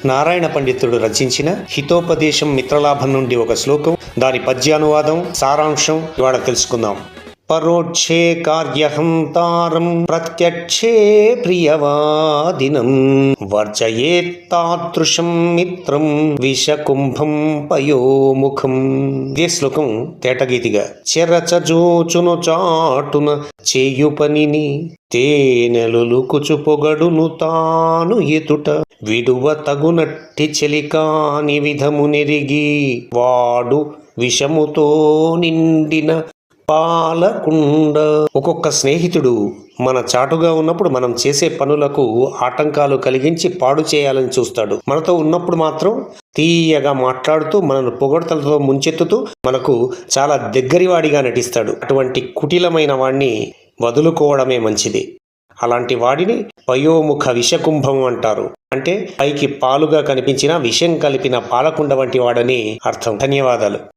నారాయణ పండితుడు రచించిన హితోపదేశం మిత్రలాభం నుండి ఒక శ్లోకం, దాని పద్యానువాదం, సారాంశం ఇవాళ తెలుసుకుందాం. పరోక్షే కార్యహంతారం ప్రత్యక్షే ప్రియవాదినం వర్జయేత్తాదృశం మిత్రం విషకుంభం పయోముఖం. ఇదే శ్లోకం తేటగీతిగా: చెరచజోచును చాటున చేయు పనిని తేనెలుకుచు పొగడును తాను ఎదుట విడువ తగునట్టి చెలికాని విధము నెరిగి వాడు విషముతో నిండిన పాలకుండ. ఒక్కొక్క స్నేహితుడు మన చాటుగా ఉన్నప్పుడు మనం చేసే పనులకు ఆటంకాలు కలిగించి పాడు చేయాలని చూస్తాడు. మనతో ఉన్నప్పుడు మాత్రం తీయగా మాట్లాడుతూ మనను పొగడ్తలతో ముంచెత్తుతూ మనకు చాలా దగ్గరివాడిగా నటిస్తాడు. అటువంటి కుటిలమైన వాడిని వదులుకోవడమే మంచిది. అలాంటి వాడిని పయోముఖ విషకుంభం అంటారు. అంటే పైకి పాలుగా కనిపించిన విషం కలిపిన పాలకుండ వంటి వాడని అర్థం. ధన్యవాదాలు.